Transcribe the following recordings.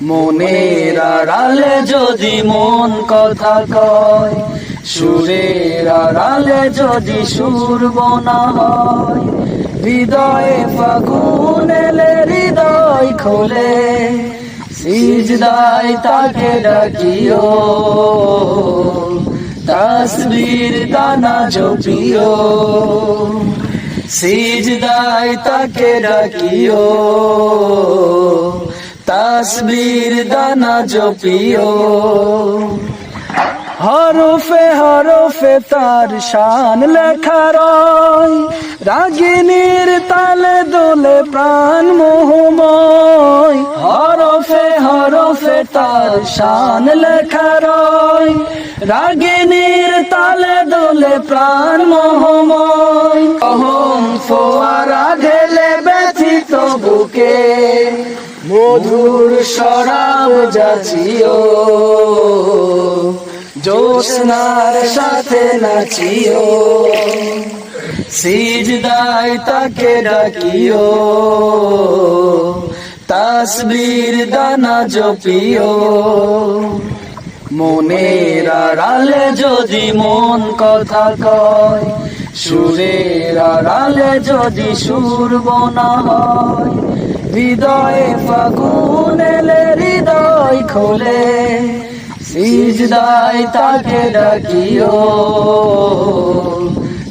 মনের আড়ালে যদি মন কথা কয়, সুরের আড়ালে যদি সুর বোনা হয়, হৃদয়ে ফাগুন এলে হৃদয় খোলে, সিজদায় তাকে ডাকিও, তাসবির দানা জপিও, সিজদায় তাকে ডাকিও, তাসবির দানা জপিও। হরফে হরফে তার শান লেখা রয়, রাগিনীর তালে দোলে প্রাণ মোহময়। হরফে হরফে তার শান লেখা রয়, রাগিনীর তালে দোলে প্রাণ মোহময়। অহং ফোয়ারা ঢেলে ব্যথিত বুকে, মধুর শরাব যাচিও, জ্যোৎস্নার সাথে নাচিও, সিজদায় তাকে ডাকিও, তাসবির দানা জপিও। মনের আড়ালে যদি মন কথা কয়, সুরের আড়ালে যদি সুর বোনা হয়, হৃদয়ে ফাগুন এলে হৃদয় খোলে, সিজদায় তাকে ডাকিও,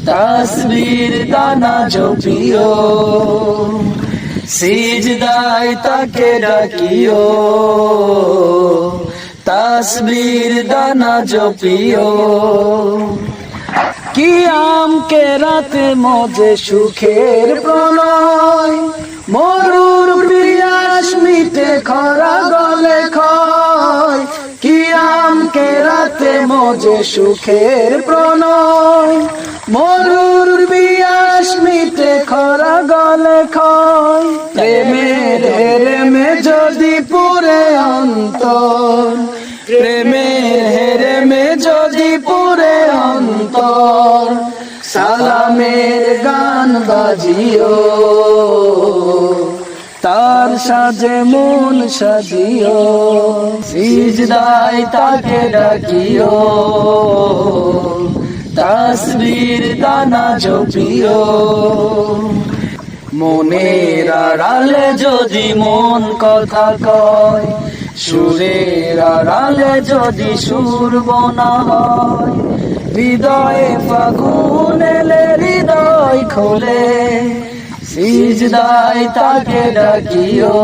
তাসবির দানা জপিও, সিজদায় তাকে ডাকিও, তাসবির দানা জপিও। কিয়াম কে রাতে মজে সুখের প্রলয়, মরুর পিয়াস মিটে খরা গলে ক্ষয়। কিয়াম কে রাতে মজে সুখের প্রলয়, মরুর পিয়াস মিটে খরা গলে ক্ষয়। প্রেমের হেরেমে যদি পুরে অন্তর, প্রেমের হেরেমে যদি পুরে অন্তর, সালামের গান বাজিও, তার সাজে মন সাজিও, সিজদায় তাকে ডাকিও, তাসবির দানা জপিও। মনের আড়ালে যদি মন কথা কয়, সুরের আড়ালে যদি সুর বোনা হয়, হৃদয়ে ফাগুন এলে হৃদয় খোলে, সিজদায় তাকে ডাকিও।